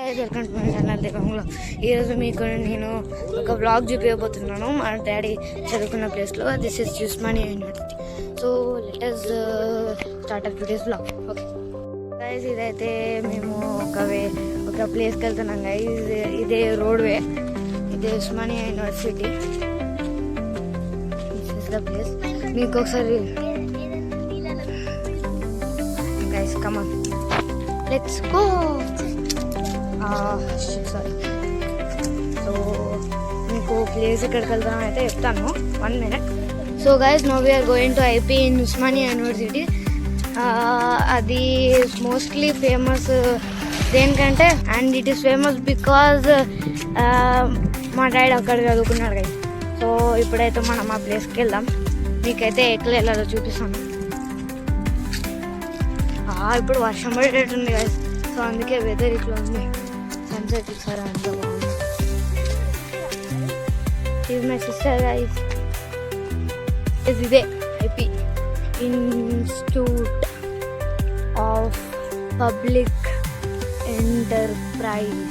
Welcome to my channel దీపంలో. ఈరోజు మీకు నేను ఒక బ్లాగ్ చూపించబోతున్నాను మా డాడీ చదువుకున్న ప్లేస్లో. This is Osmania university. So let us start up today's blog. Okay guys, ఇదైతే మేము ఒక ప్లేస్కి వెళ్తున్నాం గైస్. ఇదే రోడ్వే, ఇదే Osmania university. This is the place. మీకు ఒకసారి guys come on, let's go. Sorry. So మీకు ప్లేస్ ఎక్కడికి వెళ్తాం అయితే చెప్తాను, 1 minute. So guys, no we're going to IP in Osmania university. అది మోస్ట్లీ ఫేమస్ దేనికంటే, and it is famous because మా డాడీ అక్కడ చదువుకున్నాడు గైస్. సో ఇప్పుడైతే మనం ఆ ప్లేస్కి వెళ్దాం. మీకైతే ఎక్కడ వెళ్ళాలో చూపిస్తాను. ఇప్పుడు వర్షం పడేటట్టుంది గైస్. సో అందుకే వెదర్ ఇట్లా ఉంది. సన్సెట్ చూసారా, అంత బాగుంది. ఇది మై సిస్టర్ గైస్. ఇదే IP, institute of public enterprise.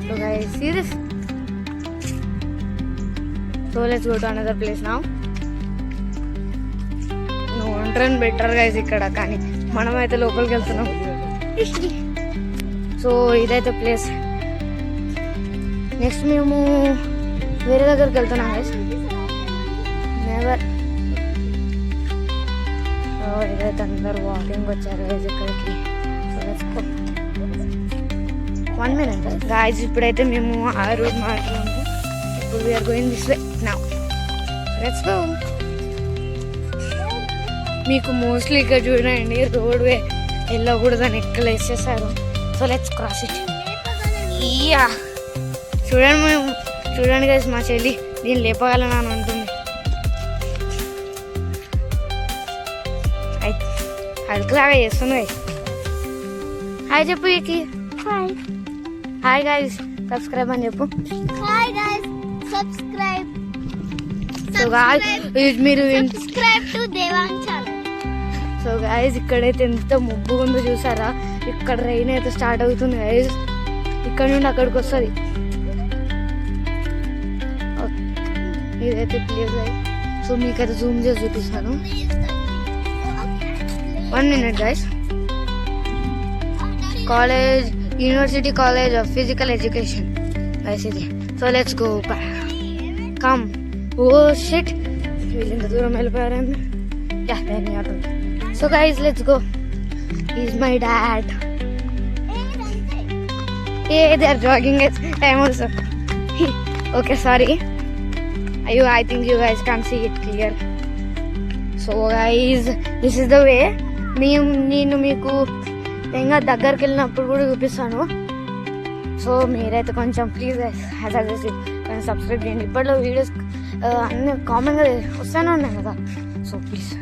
So guys, see this? So let's go to another place now. No one better guys ఇక్కడ, కానీ మనమైతే లోపలికి వెళ్తున్నాం. సో ఇదైతే ప్లేస్. నెక్స్ట్ మేము వేరే దగ్గరికి వెళ్తున్నాం గైస్. నెవర్. ఇదైతే అందరు వాకింగ్ వచ్చారు గైస్ ఇక్కడికి. So let's go. 1 minute guys. ఇప్పుడైతే మేము ఆ రూట్ మాట్లాడుతున్నాము. ఇప్పుడు we're going this way now. Let's go. మీకు మోస్ట్లీ ఇక్కడ చూడండి, రోడ్ వే వెళ్ళకూడదని ఎక్కడ వేసేసారు. So let's cross it. ఇయా చూడండి గైస్, మా చెల్లి దీన్ని లేపగలను అని అంటుంది. అడుగులాగా చేస్తుంది గైస్. హాయ్ చెప్పు వీకి. హాయ్ గైస్, సబ్స్క్రైబ్ అని చెప్పు. Hi guys, subscribe. So guys, మీరు subscribe to Devang channel. So guys, ఇక్కడైతే ఎంత ముబ్బుగా ఉందో చూసారా. ఇక్కడ రైన్ అయితే స్టార్ట్ అవుతుంది గైస్. ఇక్కడ నుండి అక్కడికి వస్తుంది. ఇదైతే ప్లేస్ గైస్. సో మీకైతే జూమ్ చేసి చూపిస్తాను. 1 minute guys. College, university college of physical education guys ఇది. So let's go. Come. Oh shit, వీళ్ళంత దూరం వెళ్ళిపోయారండి. యా, నేను ఆడుతుంది. So guys, let's go. He's my dad. Hey, they are jogging guys. I'm also. Okay, sorry. I think you guys can't see it clear. So guys, this is the way. నేను మీకు ఇంకా దగ్గరికి వెళ్ళినప్పుడు కూడా చూపిస్తాను. So మీరైతే కొంచెం please కొంచెం సబ్స్క్రైబ్ చేయండి. ఇప్పట్లో వీడియోస్ అన్నీ కామన్గా వస్తూనే ఉన్నాయి కదా. సో ప్లీజ్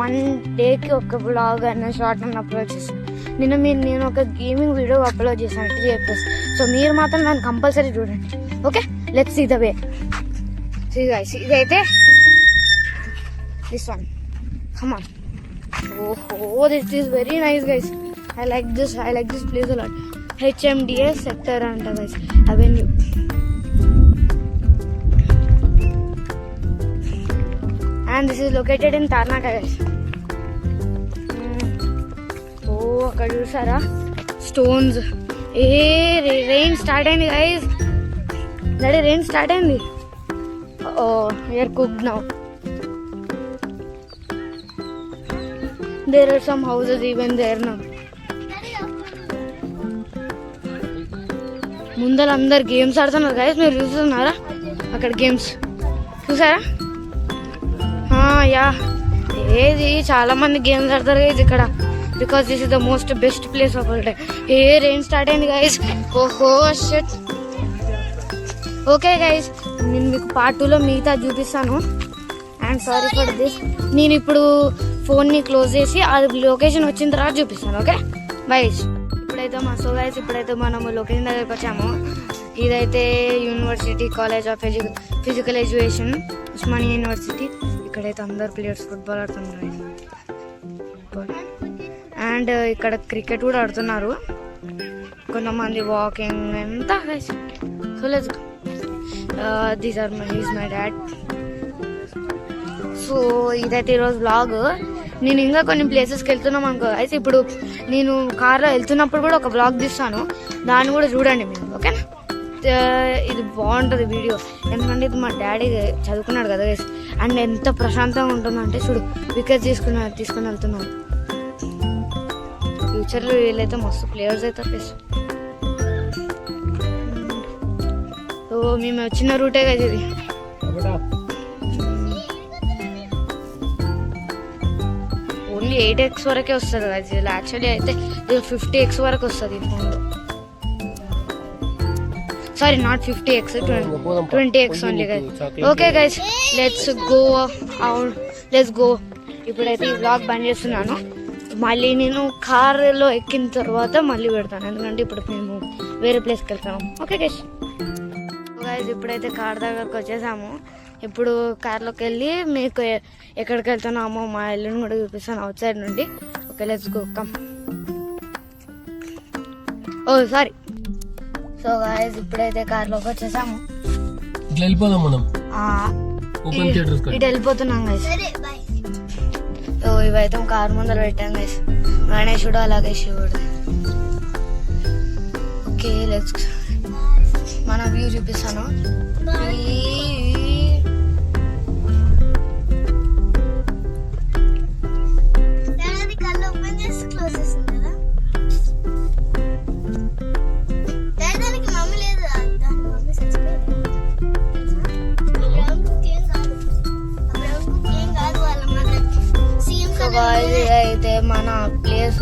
1 dayకి ఒక బ్లాగ్ అన్న షార్ట్ అన్న అప్లోడ్ చేశాను. నేను ఒక గేమింగ్ వీడియో అప్లోడ్ చేశాను 3 episodes. సో మీరు మాత్రం నన్ను కంపల్సరీ చూడండి. Okay, let's see the way. See guys, ఇదైతే దిస్ వన్. Come on. ఓహో, this is very nice guys. I like this place a lot. HMDS sector అంట guys, avenue. And this is located in Tarnaka guys. అక్కడ చూసారా stones. Rain start అయింది గైస్. Daddy, rain start అయింది. We're cooked now. There are some houses even there now. ముందర అందరు games ఆడుతున్నారు guys. మీరు చూస్తున్నారా అక్కడ గేమ్స్ చూసారా? యా, ఏది చాలా మంది గేమ్స్ ఆడతారు గైస్ ఇక్కడ. Because this is the most best place of all day. Rain start అయింది గైస్. ఓహో షిట్. ఓకే గైస్, నేను మీకు పార్ట్ 2లో మిగతా చూపిస్తాను. And sorry for this. నేను ఇప్పుడు ఫోన్ని క్లోజ్ చేసి అది లొకేషన్ వచ్చిన తర్వాత చూపిస్తాను. ఓకే గైస్, ఇప్పుడైతే మనము లొకేషన్ దగ్గరికి వచ్చాము. ఇదైతే university college of physical education, Osmania university. ఇక్కడైతే అందరు ప్లేయర్స్ ఫుట్బాల్ ఆడుతున్నారు. అండ్ ఇక్కడ క్రికెట్ కూడా ఆడుతున్నారు, కొంతమంది వాకింగ్ ఎంత. So let's go. These are he's my dad. So ఇదైతే ఈరోజు వ్లాగ్. నేను ఇంకా కొన్ని ప్లేసెస్కి వెళ్తున్నాం అనుకో అయితే ఇప్పుడు నేను కార్లో వెళ్తున్నప్పుడు కూడా ఒక వ్లాగ్ తీస్తాను, దాన్ని కూడా చూడండి మీరు, ఓకేనా. ఇది బాగుంటుంది వీడియో, ఎందుకంటే ఇది మా డాడీ చదువుకున్నాడు కదా గైస్, అండ్ ఎంత ప్రశాంతంగా ఉంటుందంటే చూడు వికెట్ తీసుకుని వెళ్తున్నాడు. ఫ్యూచర్లో వీళ్ళైతే మస్తు ప్లేయర్స్ అవుతారు గైస్. సో మేము వచ్చిన రూటే కదా ఇది. ఓన్లీ 8x వరకే వస్తుంది కదా ఇది, యాక్చువల్లీ అయితే 50x వరకు వస్తుంది ఈ ఫోన్లో. Sorry not 50x, 20x only guys. Okay guys let's go. ఇప్పుడైతే ఈ వ్లాగ్ బంద్ చేస్తున్నాను, మళ్ళీ నేను కార్లో ఎక్కిన తర్వాత మళ్ళీ పెడతాను, ఎందుకంటే ఇప్పుడు మేము వేరే ప్లేస్కి వెళ్తాము. ఓకే గైస్ ఇప్పుడైతే కార్ దగ్గరకు వచ్చేసాము. ఇప్పుడు కార్లోకి వెళ్ళి మీకు ఎక్కడికి వెళ్తున్నామో మా ఇల్లుని కూడా చూపిస్తాను అవుట్ సైడ్ నుండి. Okay let's go come. Oh sorry. So guys ఇప్పుడైతే కార్లోకి వచ్చేసాము, ఇటు వెళ్ళిపోతున్నాం గైస్. సో ఇవైతే కారు ముందర పెట్టాం గైస్, గణేశుడు అలాగే శివుడు. ఓకే లెట్స్ మన వ్యూ చూపిస్తాను. అయితే మన ప్లేస్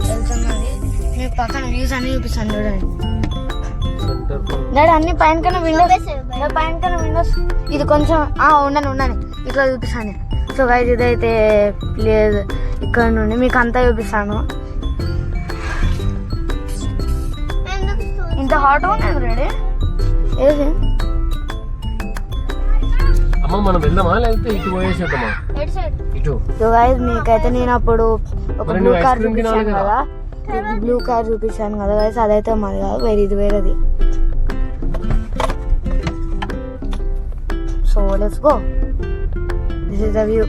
వెళ్తున్నది, మీకు పక్కన వ్యూస్ అన్ని చూపిస్తాను చూడండి. డాడీ అన్ని పైన కన్నా విండోస్ ఇది కొంచెం ఉండని ఇట్లా చూపిస్తాను. సో గైస్ ఇదైతే ప్లేస్, ఇక్కడ నుండి మీకు అంతా చూపిస్తాను. ఇంత హాట్ ఉంది రెడీ ఏది. మనం వెళ్దామా లేకపోతే ఇటు పోయేసేద్దామా? ఇటు. సో గైస్ మీకైతే నేను అప్పుడు ఒక బ్లూ కార్ చూపించాను కదా గైస్, అదైతే మాది కాదు, ఇది వేరేది. So let's go, this is the view.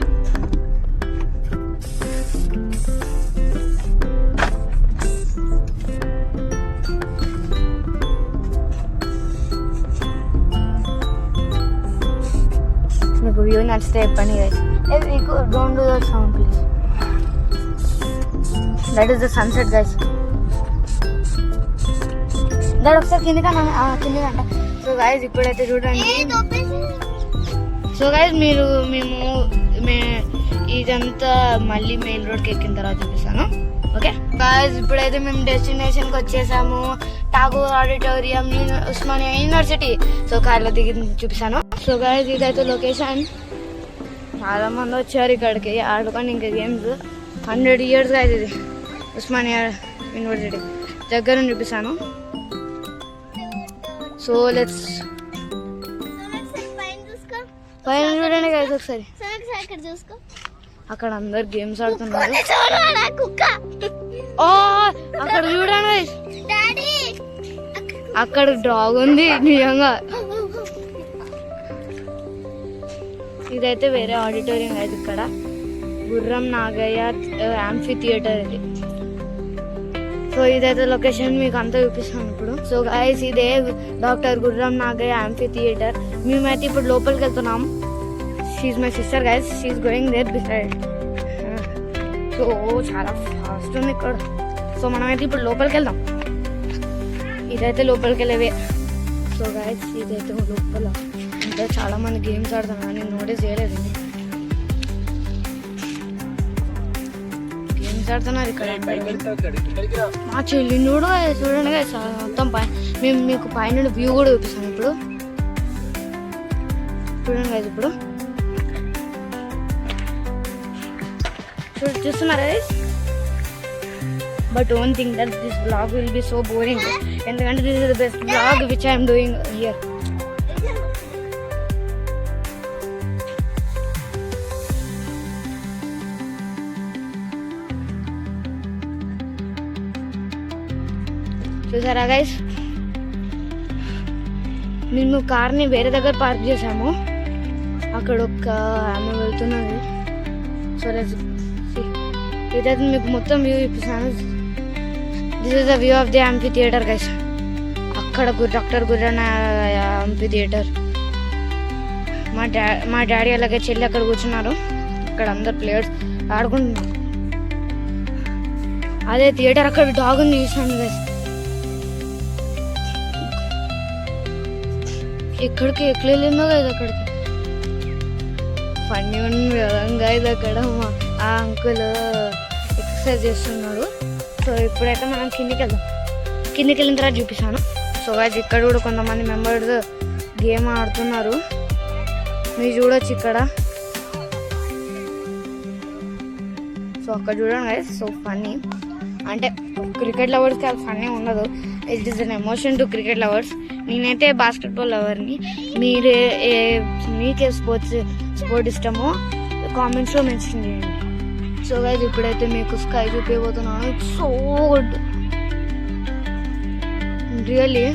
మీకు వ్యూ నచ్చితే చెప్పండి గైస్. మీకు don't do that sound please. That is the sunset guys. దాని ఒకసారి కిందికంట. సో గైస్ ఇప్పుడైతే చూడండి. సో గైస్ మేము ఇదంతా మళ్ళీ మెయిన్ రోడ్కి ఎక్కిన తర్వాత చూపిస్తాను. ఓకే గైస్ ఇప్పుడైతే మేము డెస్టినేషన్కి వచ్చేసాము, Tagore auditorium, Osmania university. So కార్లో దిగి చూపిస్తాను. సో గైస్ ఇదైతే లొకేషన్. చాలా మంది వచ్చారు ఇక్కడికి ఆడుకొని ఇంకా గేమ్స్. 100 years గైస్ ఇది ఉస్మానియా యూనివర్సిటీ. దగ్గర చూపిస్తాను. సో లెట్స్ పైన చూడండి గైస్ ఒకసారి. అక్కడ అందరు గేమ్స్ ఆడుతున్నారు. అక్కడ చూడండి అక్కడ డాగ్ ఉంది నిజంగా. ఇదైతే వేరే ఆడిటోరియం అయితే ఇక్కడ గుర్రం నాగయ్య యాంఫీ థియేటర్ ఇది. సో ఇదైతే లొకేషన్ మీకు అంతా చూపిస్తాను ఇప్పుడు. సో గైస్ ఇదే డాక్టర్ గుర్రం నాగయ్య యాంఫీ థియేటర్. మేమైతే ఇప్పుడు లోపలికి వెళ్తున్నాం. She's my sister guys, she's going there beside. So చాలా ఫాస్ట్ ఉంది ఇక్కడ. సో మనమైతే ఇప్పుడు లోపలికి వెళ్దాం. ఇదైతే లోపలికి వెళ్ళేవే. సో గైస్ ఇదైతే లోపల ఇంకా చాలా మంది గేమ్స్ ఆడుతున్నారు, నేను నోటీస్ చేయలేదు. గేమ్స్ ఆడుతున్నారు ఇక్కడ. మా చెల్లిని కూడా చూడండి గైస్ మొత్తం మేము మీకు పైన వ్యూ కూడా చూపిస్తాను ఇప్పుడు. చూడండి గైస్ ఇప్పుడు చూస్తున్నారా guys. But one thing that this blog will be so boring, ఎందుకంటే this is the best blog which I'm doing here. చూసారా గైస్, మేము కార్ని వేరే దగ్గర పార్క్ చేసాము. అక్కడ ఒక ఆమె వెళ్తున్నది. సో ఇదైతే మీకు మొత్తం వ్యూ చూపిస్తాను. This is the view of the amphi theatre guys. అక్కడ డాక్టర్ గుర్రన్న యాంఫీ థియేటర్. మా డాడీ అలాగే చెల్లి అక్కడ కూర్చున్నారు. అక్కడ అందరు ప్లేయర్స్ ఆడుకుంటున్నారు. అదే థియేటర్ అక్కడ డాగ్ ఉంది చూసాను గైస్. ఎక్కడికి వెళ్ళిందో కదా అక్కడికి. ఫన్నీ ఉంది కదా ఇది. అక్కడ ఆ అంకుల్ ఎక్సర్సైజ్ చేస్తున్నాడు. సో ఇప్పుడైతే మనం కిందికి వెళ్ళిన తర్వాత చూపిస్తాను. సో గైస్ ఇక్కడ కూడా కొంతమంది మెంబర్స్ గేమ్ ఆడుతున్నారు, మీరు చూడొచ్చు ఇక్కడ. సో అక్కడ చూడండి గైస్. సో ఫన్నీ అంటే క్రికెట్ లవర్స్కి అది ఫన్నీ ఉండదు. It is an emotion to cricket lovers. నేనైతే బాస్కెట్బాల్ లవర్ని. మీకే స్పోర్ట్ ఇష్టమో కామెంట్స్లో మెన్షన్ చేయండి. సో గైస్ ఇప్పుడైతే మీకు స్కై చూపించబోతున్నాను. It's so good really.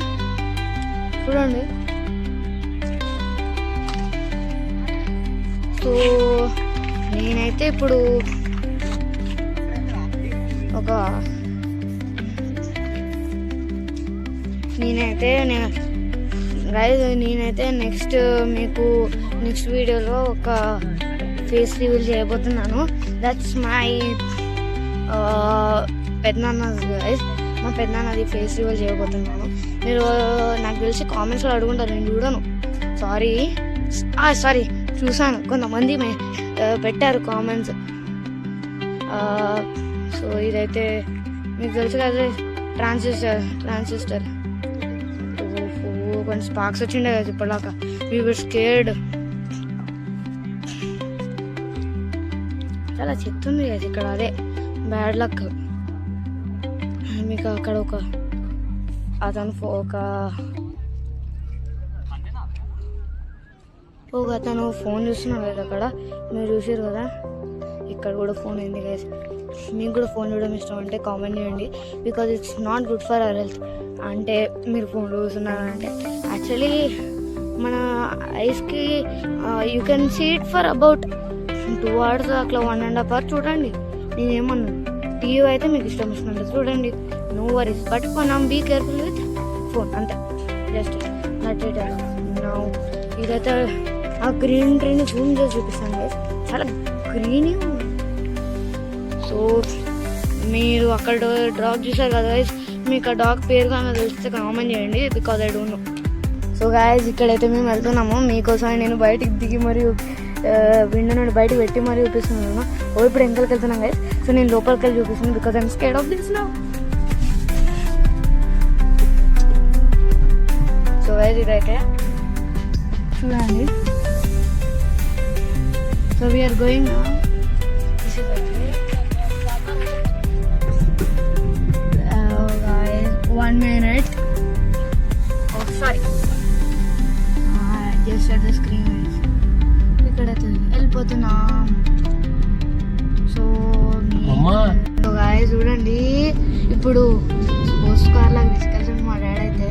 చూడండి. సో నేనైతే ఇప్పుడు నేనైతే నెక్స్ట్ వీడియోలో ఒక ఫేస్ రివీల్ చేయబోతున్నాను. దట్స్ మై పెద్దనాన్నది గైస్. మా పెద్దనాన్నది ఫేస్ రివీల్ చేయబోతున్నాను. మీరు నాకు తెలిసి కామెంట్స్లో అడుగుంటారు, నేను చూడను. సారీ చూసాను, కొంతమంది పెట్టారు కామెంట్స్. సో ఇదైతే మీకు తెలుసు కదా, ట్రాన్సిస్టర్. కొంచెం స్పార్క్స్ వచ్చిండే కదా ఇప్పటిదాకా. We were scared. చాలా చెత్తుంది కదా ఇక్కడ. అదే బ్యాడ్ లక్. మీకు అక్కడ అతను ఫోన్ చూస్తున్నాడు కదా అక్కడ, మీరు చూసారు కదా. ఇక్కడ కూడా ఫోన్ అయింది గైస్. మీకు కూడా ఫోన్ చూడడం ఇష్టం అంటే కామెంట్ చేయండి. Because it's not good for our health. అంటే మీరు ఫోన్ చూస్తున్నారంటే యాక్చువల్లీ మన ఐస్కి you can see it for about 2 hours అట్లా 1.5 hours చూడండి. నేనేమన్నా టీవీ అయితే మీకు ఇష్టం వచ్చినట్టు చూడండి, నో వరీస్. బట్ మనం బీ కేర్ఫుల్ విత్ ఫోన్ అంతే. Just that it. ఇదైతే ఆ గ్రీన్ ట్రీని జూమ్ చేసి చూపిస్తాను గైస్. చాలా గ్రీన్. సో మీరు అక్కడ డాగ్ చూసారు కదా గైస్, మీకు ఆ డాగ్ పేరు కానీ తెలిస్తే కామెంట్ చేయండి. Because I don't know. So guys ఇక్కడైతే మేము వెళ్తున్నాము. మీకోసం నేను బయటికి దిగి మరియు విండో నుండి బయటకు పెట్టి మరీ చూపిస్తున్నాను. ఇప్పుడు ఎంకలకి వెళ్తున్నాం గైస్. సో నేను లోపలికి వెళ్ళి చూపిస్తున్నాను because I'm scared of this now. So guys ఇదైతే చూడండి. So we're going now. This is guys 1 minute. Oh sorry, I just set the screen. ఇక్కడైతే వెళ్ళిపోతున్నాం. సో గాయస్ చూడండి, ఇప్పుడు స్పోర్ట్స్ కార్ లాగా తీసుకెళ్తాను మా డాడీ అయితే.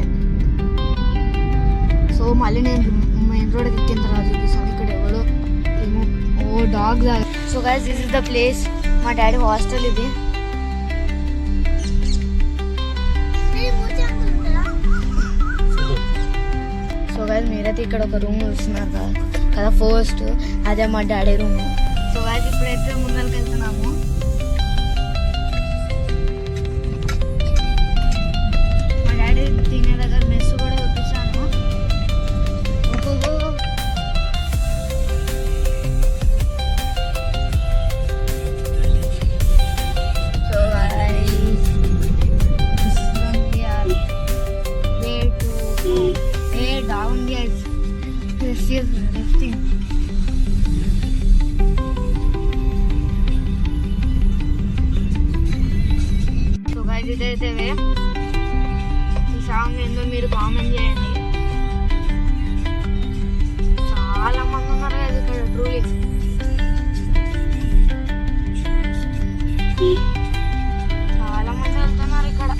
సో మళ్ళీ నేను మెయిన్ రోడ్ ఎక్కిన తర్వాత చూపిస్తాను. ఇక్కడ ఎవరో ఏమో dog. So guys this is the place. మా డాడీ హాస్టల్ ఇది. సో గైస్ మీరైతే ఇక్కడ ఒక రూమ్ చూస్తున్నారు కదా ఫస్ట్, అదే మా డాడీ రూమ్. సో గైస్ ఇప్పుడైతే ముందరికి వెళ్తున్నాము. మా డాడీ తినే దగ్గర మెస్ కూడా చూపిస్తాను. So down there. This is lifting. So guys ఇదైతే ఈ సాంగ్ ఏందో మీరు కామెంట్ చేయండి. చాలా మంది ఉన్నారు కదా ఇక్కడ. ట్రూలీ చాలా మంది వెళ్తున్నారు ఇక్కడ.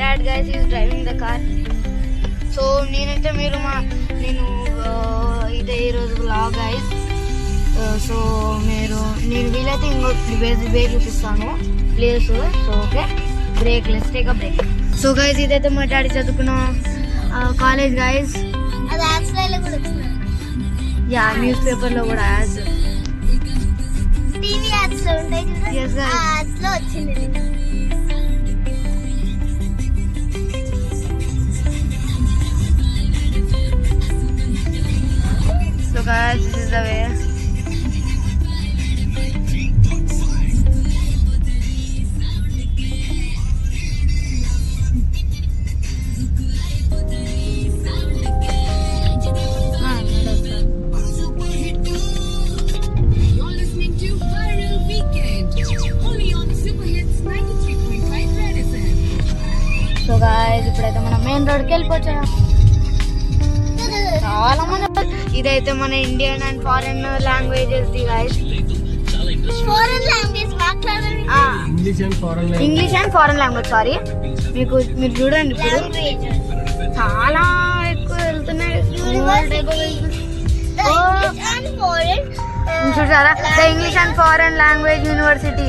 Dad guys is driving the car. So నేనైతే నేను ఇదే ఈరోజు బ్లాగ్ గైస్. సో నేను వీలైతే ఇంకో వే చూపిస్తాను place. So okay, break, let's take a break. So guys ఇదైతే మా డాడీ చదువుకున్న కాలేజ్ గైస్. అది యాక్చువల్లీ కూడా వచ్చింది. యా, న్యూస్ పేపర్ లో కూడా యాడ్స్, టీవీ యాడ్స్ లో ఉంటాయి కదా, Yes, guys. ఆ యాడ్స్ లో వచ్చింది ఇది. So guys, this is the way. You're listening to Viral Weekend, only on Super Hits 93.5 Red FM. So guys ఇప్పుడైతే మనం మెయిన్ రోడ్కి వెళ్ళిపోవచ్చా. చాలా మంది ఇదైతే మన ఇండియన్ అండ్ ఫారెన్ లాంగ్వేజెస్ ది గాయస్. ఫారెన్ లాంగ్వేజ్ మాట్లాడండి. English and foreign language, sorry. మీరు చూడండి ఇప్పుడు లాంగ్వేజ్ చాలా ఎక్కువ వెళ్తున్నాయి. అండ్ ఫారెన్ చూసారా, the English and foreign language university.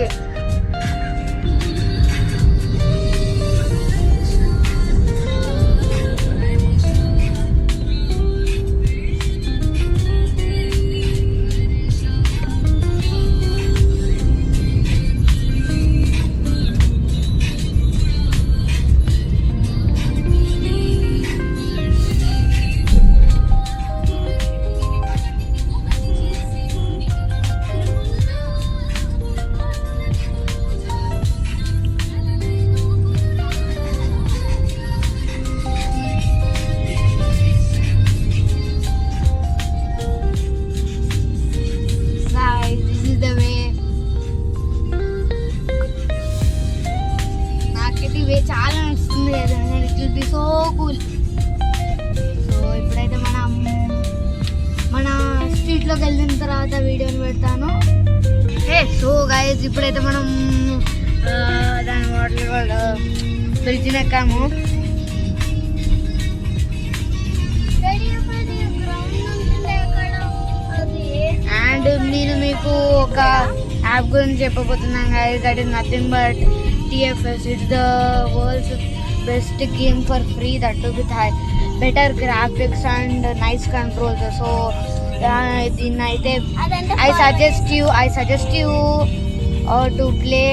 Guys, this is the way. నాకైతే ఇవే చాలా నచ్చుతుంది కదా, it will be so cool. So ఇప్పుడైతే మన స్ట్రీట్లోకి వెళ్ళిన తర్వాత వీడియోని పెడతాను. సో గైస్ ఇప్పుడైతే మనం దాని వాటర్ బ్రిడ్జ్ ఎక్కాము. అండ్ నేను మీకు ఒక యాప్ గురించి చెప్పబోతున్నాను guys. That is nothing but TFS. It's the world's best game for free, that too with better graphics and nice controls. So దీన్ని అయితే I suggest you to play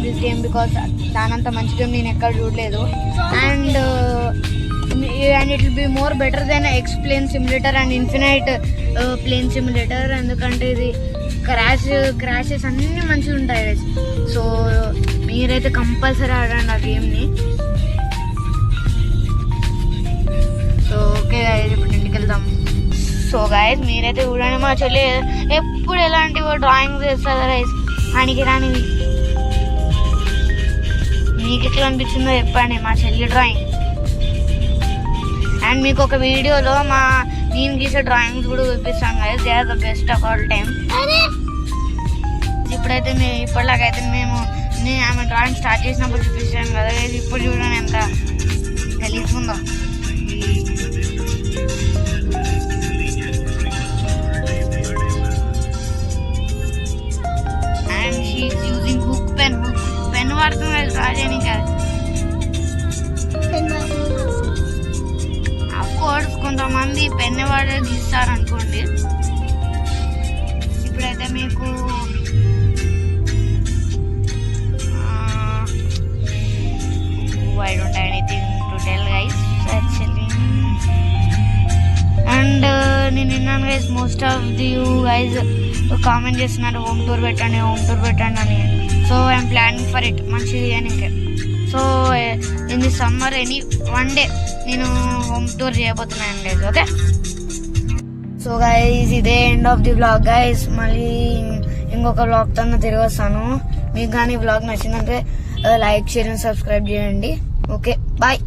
this game because దానంత మంచి game నేను ఎక్కడ చూడలేదు. And it will be more better than X Plane simulator and infinite plane simulator. ఎందుకంటే ఇది crashes అన్నీ మంచిగా ఉంటాయి. సో మీరైతే కంపల్సరీ ఆడండి ఆ గేమ్ని. సో ఓకే గైస్, ఇప్పుడు ఇంటికి వెళ్దాం. సో గైస్ మీరైతే చూడండి, మా చెల్లి ఎప్పుడు ఎలాంటివో డ్రాయింగ్స్ వేస్తుంది గైస్, ఆనికి రానివి. మీకు ఎట్లా అనిపించిందో చెప్పండి మా చెల్లి డ్రాయింగ్. అండ్ మీకు ఒక వీడియోలో నేను గీసే డ్రాయింగ్స్ కూడా చూపిస్తాను guys. They are the best of all time. ఇప్పుడైతే ఇప్పటిలాగైతే ఆమె డ్రాయింగ్ స్టార్ట్ చేసినప్పుడు చూపిస్తాను కదా, ఇప్పుడు చూడండి ఎంత గలీజ్గా ఉందో. And she's using book pen వాడుతుంది డ్రా చేయని కదా. అఫ్ కోర్స్ కొంతమంది పెన్ వాడే గీస్తారు అనుకోండి. ఇప్పుడైతే మీకు I don't have anything to tell guys actually. And నేను విన్నాను guys, most of the you guys comment చేస్తున్నారు హోమ్ టూర్ పెట్టండి అని. So I'm planning for it, మంచిది అని. So in the summer one day నేను హోమ్ టూర్ చేయబోతున్నాను guys. Okay, so guys ఇదే end of the blog guys. మళ్ళీ ఇంకొక బ్లాగ్తో తిరిగి వస్తాను. మీకు కానీ బ్లాగ్ నచ్చిందంటే లైక్, షేర్ అండ్ సబ్స్క్రైబ్ చేయండి. Okay, bye.